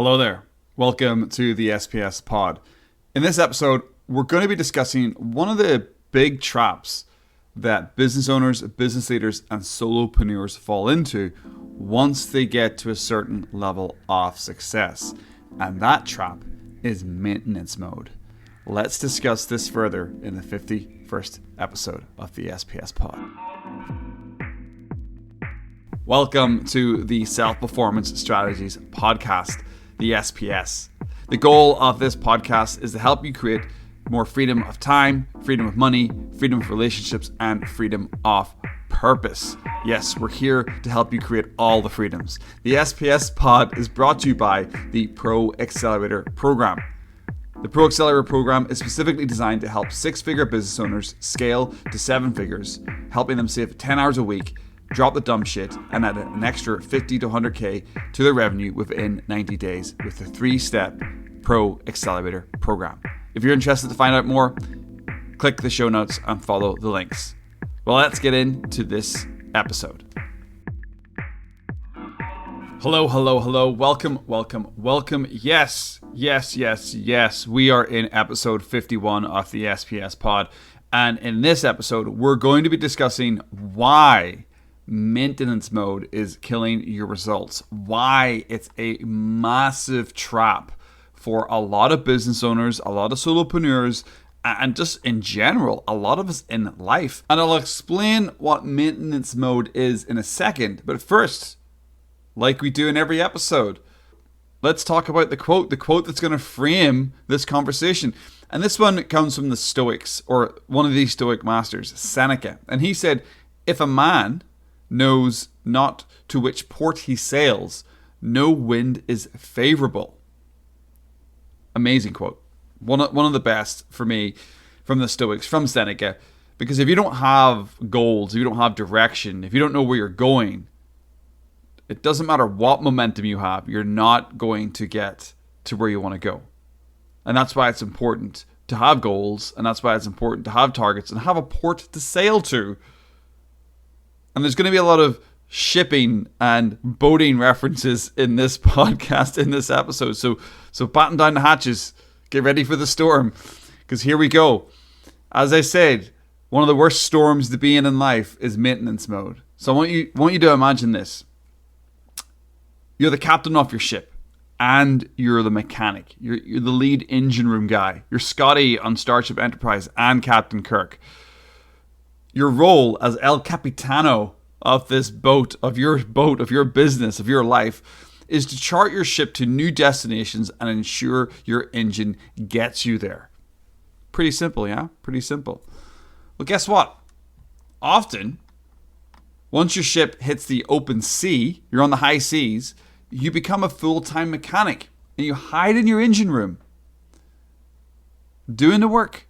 Hello there. Welcome to the SPS Pod. In this episode, we're going to be discussing one of the big traps that business owners, business leaders, and solopreneurs fall into once they get to a certain level of success. And that trap is maintenance mode. Let's discuss this further in the 51st episode of the SPS Pod. Welcome to the Self-Performance Strategies Podcast, the SPS. The goal of this podcast is to help you create more freedom of time, freedom of money, freedom of relationships, and freedom of purpose. Yes, we're here to help you create all the freedoms. The SPS Pod is brought to you by the Pro Accelerator Program. The Pro Accelerator Program is specifically designed to help six-figure business owners scale to seven figures, helping them save 10 hours a week, drop the dumb shit, and add an extra 50 to 100K to their revenue within 90 days with the 3-step Pro Accelerator Program. If you're interested to find out more, click the show notes and follow the links. Well, let's get into this episode. Hello. Welcome. Yes. We are in episode 51 of the SPS Pod. And in this episode, we're going to be discussing why maintenance mode is killing your results, why it's a massive trap for a lot of business owners, a lot of solopreneurs, and just in general, a lot of us in life. And I'll explain what maintenance mode is in a second. But first, like we do in every episode, let's talk about the quote that's going to frame this conversation. And this one comes from the Stoics, or one of these Stoic masters, Seneca. And he said, if a man knows not to which port he sails, no wind is favorable. Amazing quote. One of the best for me from the Stoics, from Seneca. Because if you don't have goals, if you don't have direction, if you don't know where you're going, it doesn't matter what momentum you have, you're not going to get to where you want to go. And that's why it's important to have goals, and that's why it's important to have targets and have a port to sail to. And there's going to be a lot of shipping and boating references in this podcast, in this episode. So batten down the hatches, get ready for the storm, because here we go. As I said, one of the worst storms to be in life is maintenance mode. So I want you to imagine this. You're the captain of your ship, and you're the mechanic. You're the lead engine room guy. You're Scotty on Starship Enterprise and Captain Kirk. Your role as El Capitano of this boat, of your business, of your life, is to chart your ship to new destinations and ensure your engine gets you there. Pretty simple, yeah? Pretty simple. Well, guess what? Often, once your ship hits the open sea, you're on the high seas, you become a full-time mechanic and you hide in your engine room doing the work.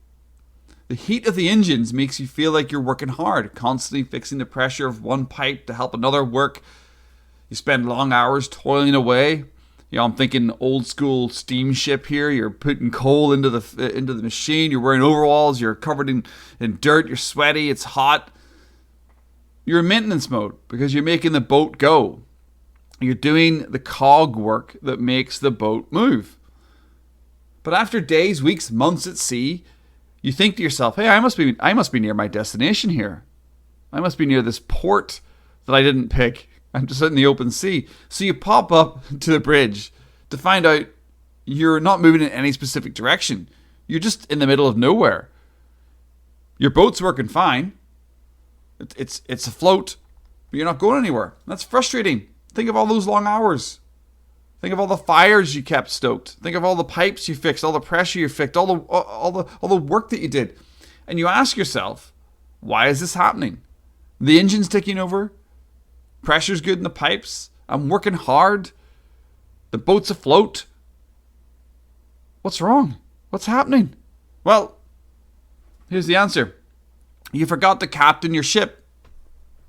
The heat of the engines makes you feel like you're working hard, constantly fixing the pressure of one pipe to help another work. You spend long hours toiling away. I'm thinking old school steamship here. You're putting coal into the machine. You're wearing overalls. You're covered in dirt. You're sweaty. It's hot. You're in maintenance mode because you're making the boat go. You're doing the cog work that makes the boat move. But after days, weeks, months at sea, you think to yourself, hey, I must be near my destination here. I must be near this port that I didn't pick. I'm just out in the open sea. So you pop up to the bridge to find out you're not moving in any specific direction. You're just in the middle of nowhere. Your boat's working fine. It's afloat, but you're not going anywhere. That's frustrating. Think of all those long hours. Think of all the fires you kept stoked. Think of all the pipes you fixed, all the pressure you fixed, all the work that you did. And you ask yourself, why is this happening? The engine's ticking over. Pressure's good in the pipes. I'm working hard. The boat's afloat. What's wrong? What's happening? Well, here's the answer. You forgot to captain your ship.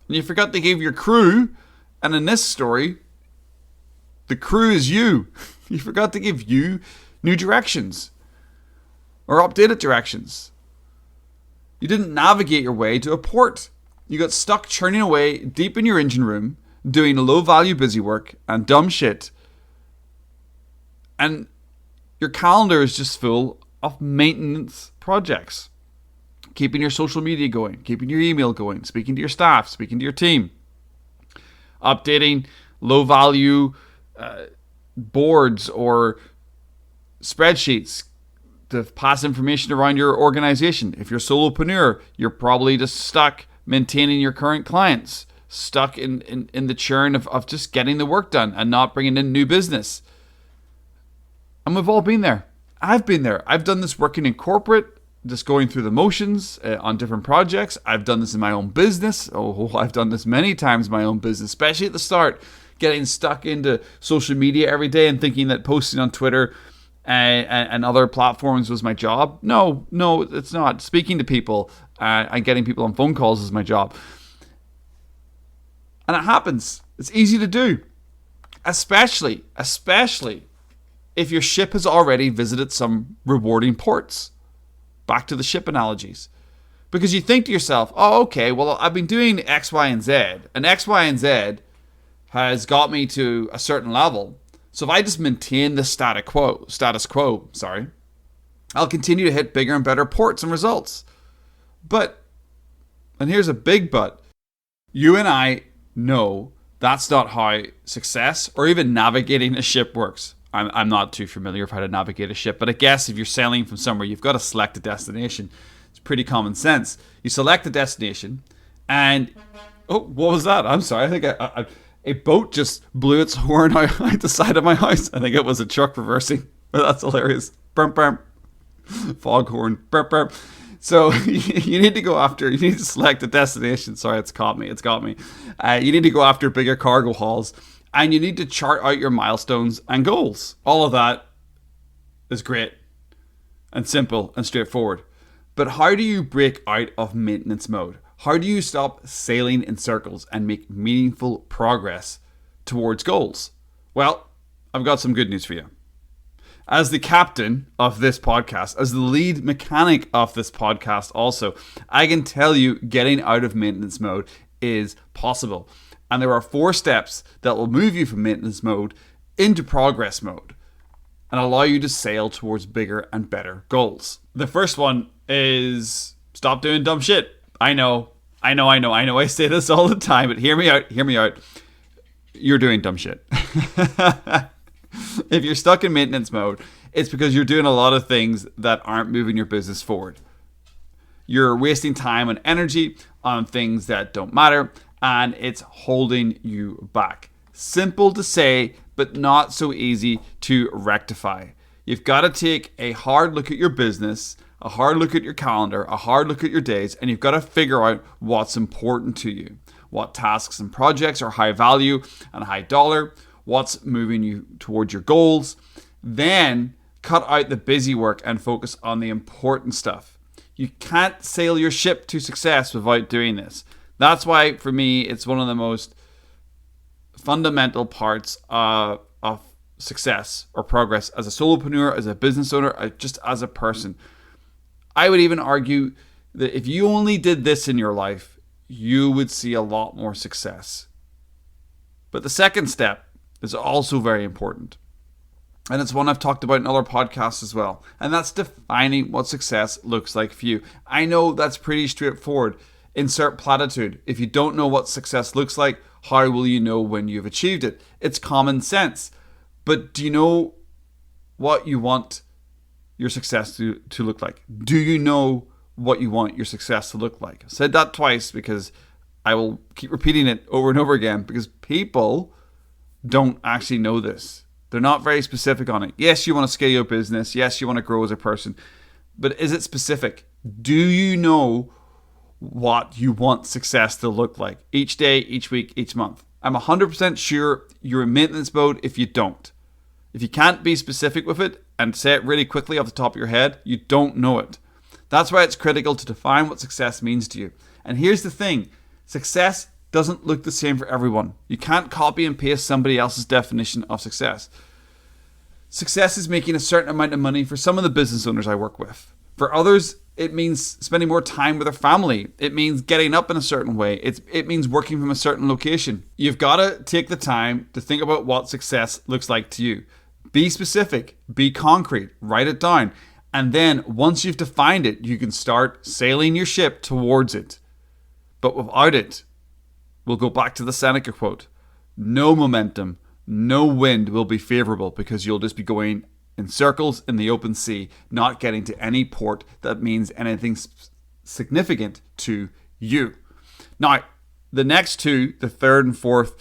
And you forgot to give your crew, and in this story, the crew is you. You forgot to give you new directions or updated directions. You didn't navigate your way to a port. You got stuck churning away deep in your engine room, doing low-value busy work and dumb shit And your calendar is just full of maintenance projects. Keeping your social media going, keeping your email going, speaking to your staff, speaking to your team, updating low value boards or spreadsheets to pass information around your organization. If you're a solopreneur, you're probably just stuck maintaining your current clients, stuck in the churn of just getting the work done and not bringing in new business. And we've all been there. I've been there. I've done this working in corporate, just going through the motions on different projects. I've done this in my own business. I've done this many times in my own business, especially at the start, getting stuck into social media every day and thinking that posting on Twitter and other platforms was my job. No, it's not. Speaking to people and getting people on phone calls is my job. And it happens. It's easy to do. Especially if your ship has already visited some rewarding ports. Back to the ship analogies. Because you think to yourself, oh, okay, well, I've been doing X, Y, and Z. And X, Y, and Z has got me to a certain level. So if I just maintain the status quo, I'll continue to hit bigger and better ports and results. But, and here's a big but, you and I know that's not how success or even navigating a ship works. I'm not too familiar with how to navigate a ship, but I guess if you're sailing from somewhere, you've got to select a destination. It's pretty common sense. You select the destination and, oh, what was that? I'm sorry. I think a boat just blew its horn out the side of my house. I think it was a truck reversing. That's hilarious. Burp, burp. Foghorn. Burp, burp. So you need to select a destination. Sorry, it's got me. You need to go after bigger cargo hauls. And you need to chart out your milestones and goals. All of that is great and simple and straightforward. But how do you break out of maintenance mode? How do you stop sailing in circles and make meaningful progress towards goals? Well, I've got some good news for you. As the captain of this podcast, as the lead mechanic of this podcast also, I can tell you getting out of maintenance mode is possible. And there are 4 steps that will move you from maintenance mode into progress mode and allow you to sail towards bigger and better goals. The first one is stop doing dumb shit. I know. I say this all the time, but hear me out. You're doing dumb shit. If you're stuck in maintenance mode, it's because you're doing a lot of things that aren't moving your business forward. You're wasting time and energy on things that don't matter, and it's holding you back. Simple to say, but not so easy to rectify. You've got to take a hard look at your business, a hard look at your calendar, a hard look at your days, and you've got to figure out what's important to you. What tasks and projects are high value and high dollar, what's moving you towards your goals. Then cut out the busy work and focus on the important stuff. You can't sail your ship to success without doing this. That's why, for me, it's one of the most fundamental parts of success or progress as a solopreneur, as a business owner, just as a person. I would even argue that if you only did this in your life, you would see a lot more success. But the second step is also very important. And it's one I've talked about in other podcasts as well. And that's defining what success looks like for you. I know that's pretty straightforward. Insert platitude. If you don't know what success looks like, how will you know when you've achieved it? It's common sense. But do you know what you want your success to look like? Do you know what you want your success to look like? I said that twice because I will keep repeating it over and over again because people don't actually know this. They're not very specific on it. Yes, you want to scale your business. Yes, you want to grow as a person. But is it specific? Do you know what you want success to look like each day, each week, each month? I'm 100% sure you're in maintenance mode if you don't. If you can't be specific with it and say it really quickly off the top of your head, you don't know it. That's why it's critical to define what success means to you. And here's the thing. Success doesn't look the same for everyone. You can't copy and paste somebody else's definition of success. Success is making a certain amount of money for some of the business owners I work with. For others, it means spending more time with their family. It means getting up in a certain way. It means working from a certain location. You've got to take the time to think about what success looks like to you. Be specific, be concrete, write it down. And then once you've defined it, you can start sailing your ship towards it. But without it, we'll go back to the Seneca quote. No momentum, no wind will be favorable, because you'll just be going in circles in the open sea, not getting to any port that means anything significant to you. Now, the next two, the third and fourth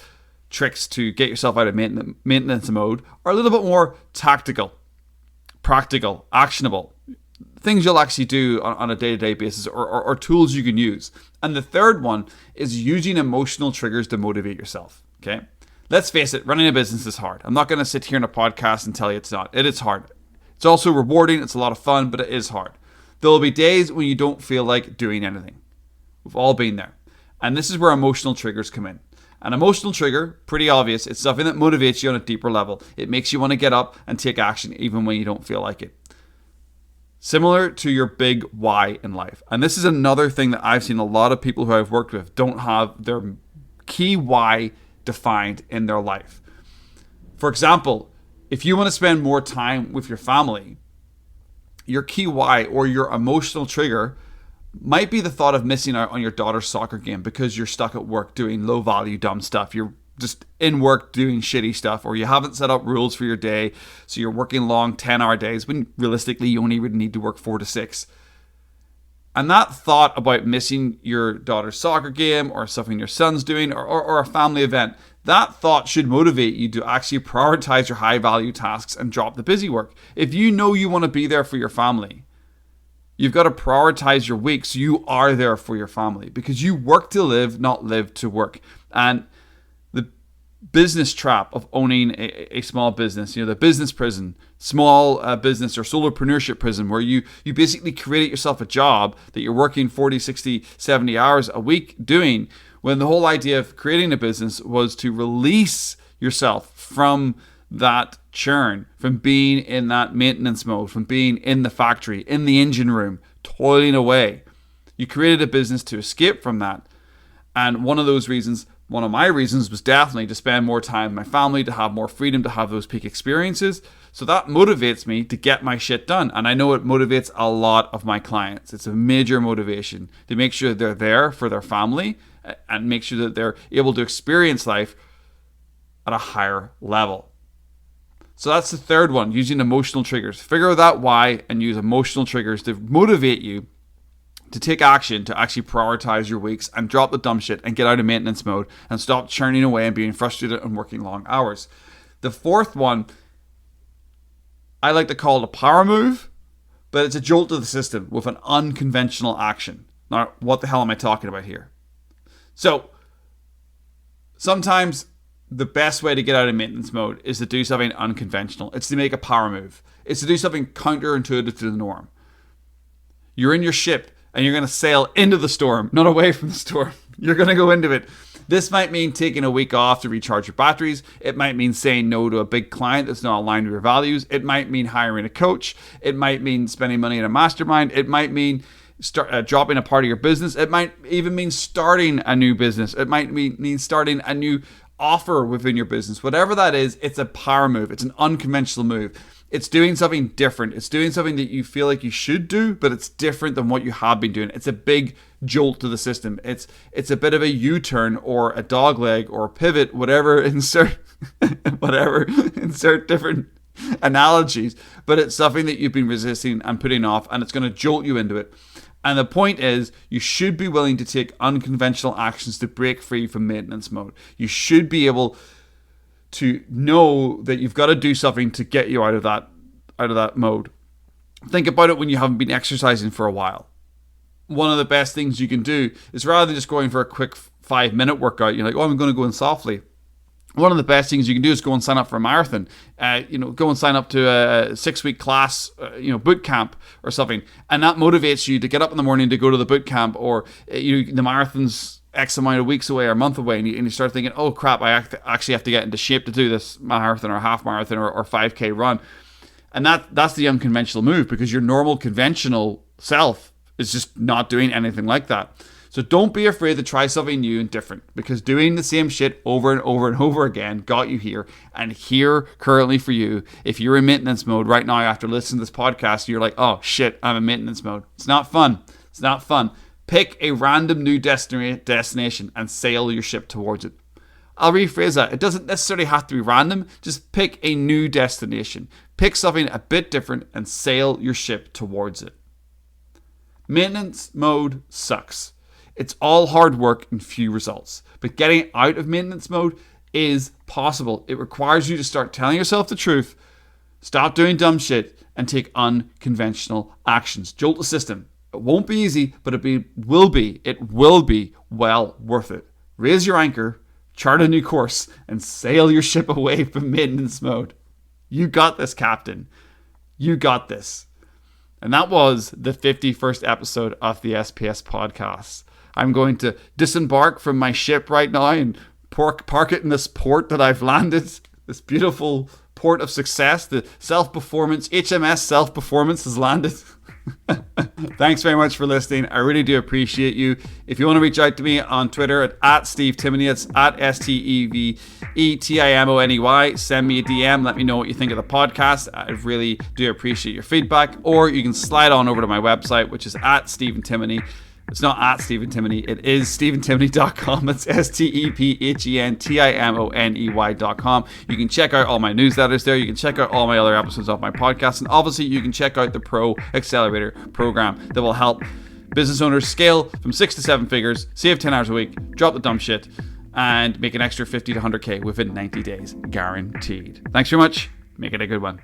tricks to get yourself out of maintenance mode, are a little bit more tactical, practical, actionable. Things you'll actually do on a day-to-day basis, or tools you can use. And the third one is using emotional triggers to motivate yourself. Okay? Let's face it, running a business is hard. I'm not going to sit here in a podcast and tell you it's not. It is hard. It's also rewarding. It's a lot of fun, but it is hard. There will be days when you don't feel like doing anything. We've all been there. And this is where emotional triggers come in. An emotional trigger, pretty obvious. It's something that motivates you on a deeper level. It makes you want to get up and take action even when you don't feel like it. Similar to your big why in life. And this is another thing that I've seen a lot of people who I've worked with don't have their key why defined in their life. For example, if you want to spend more time with your family, your key why or your emotional trigger might be the thought of missing out on your daughter's soccer game because you're stuck at work doing low value dumb stuff. You're just in work doing shitty stuff, or you haven't set up rules for your day, so you're working long 10-hour days when realistically you only would need to work 4 to 6. And that thought about missing your daughter's soccer game or something your son's doing or a family event, that thought should motivate you to actually prioritize your high value tasks and drop the busy work. If you know you want to be there for your family, you've got to prioritize your week so you are there for your family, because you work to live, not live to work. And the business trap of owning a small business, the business prison, small business or solopreneurship prison, where you basically create yourself a job that you're working 40, 60, 70 hours a week doing, when the whole idea of creating a business was to release yourself from that churn, from being in that maintenance mode, from being in the factory, in the engine room, toiling away. You created a business to escape from that. And one of my reasons was definitely to spend more time with my family, to have more freedom, to have those peak experiences. So that motivates me to get my shit done. And I know it motivates a lot of my clients. It's a major motivation to make sure they're there for their family and make sure that they're able to experience life at a higher level. So that's the third one, using emotional triggers. Figure out that why and use emotional triggers to motivate you to take action, to actually prioritize your weeks and drop the dumb shit and get out of maintenance mode and stop churning away and being frustrated and working long hours. The fourth one, I like to call it a power move, but it's a jolt to the system with an unconventional action. Now, what the hell am I talking about here? So, sometimes the best way to get out of maintenance mode is to do something unconventional. It's to make a power move. It's to do something counterintuitive to the norm. You're in your ship and you're going to sail into the storm, not away from the storm. You're going to go into it. This might mean taking a week off to recharge your batteries. It might mean saying no to a big client that's not aligned with your values. It might mean hiring a coach. It might mean spending money in a mastermind. It might mean dropping a part of your business. It might even mean starting a new business. It might mean starting a new offer within your business. Whatever that is, it's a power move. It's an unconventional move. It's doing something different. It's doing something that you feel like you should do, but it's different than what you have been doing. It's a big jolt to the system. It's a bit of a U-turn or a dog leg or a pivot, whatever, insert different analogies, but it's something that you've been resisting and putting off, and it's going to jolt you into it. And the point is, you should be willing to take unconventional actions to break free from maintenance mode. You should be able to know that you've got to do something to get you out of that mode. Think about it when you haven't been exercising for a while. One of the best things you can do is, rather than just going for a quick 5-minute workout, you're like, oh, I'm going to go in softly. One of the best things you can do is go and sign up for a marathon. Go and sign up to a 6-week class, boot camp or something, and that motivates you to get up in the morning to go to the boot camp, or the marathon's X amount of weeks away or a month away, and you start thinking, oh crap, I actually have to get into shape to do this marathon or half marathon or 5K run. And that's the unconventional move, because your normal conventional self is just not doing anything like that. So don't be afraid to try something new and different, because doing the same shit over and over and over again got you here. And here currently for you, if you're in maintenance mode right now after listening to this podcast, you're like, oh shit, I'm in maintenance mode. It's not fun. It's not fun. Pick a random new destination and sail your ship towards it. I'll rephrase that. It doesn't necessarily have to be random. Just pick a new destination. Pick something a bit different and sail your ship towards it. Maintenance mode sucks. It's all hard work and few results. But getting out of maintenance mode is possible. It requires you to start telling yourself the truth, stop doing dumb shit, and take unconventional actions. Jolt the system. It won't be easy, but it will be well worth it. Raise your anchor, chart a new course, and sail your ship away from maintenance mode. You got this, Captain. You got this. And that was the 51st episode of the SPS podcast. I'm going to disembark from my ship right now and park it in this port that I've landed, this beautiful port of success. The HMS Self-Performance has landed. Thanks very much for listening. I really do appreciate you. If you want to reach out to me on Twitter at Steve Timoney, it's at STEVETIMONEY. Send me a DM. Let me know what you think of the podcast. I really do appreciate your feedback. Or you can slide on over to my website, which is at Stephen Timoney. It's not at Stephen Timoney. It is StephenTimoney.com. It's StephenTimoney.com. You can check out all my newsletters there. You can check out all my other episodes of my podcast. And obviously, you can check out the Pro Accelerator program that will help business owners scale from 6 to 7 figures, save 10 hours a week, drop the dumb shit, and make an extra 50 to 100K within 90 days, guaranteed. Thanks very much. Make it a good one.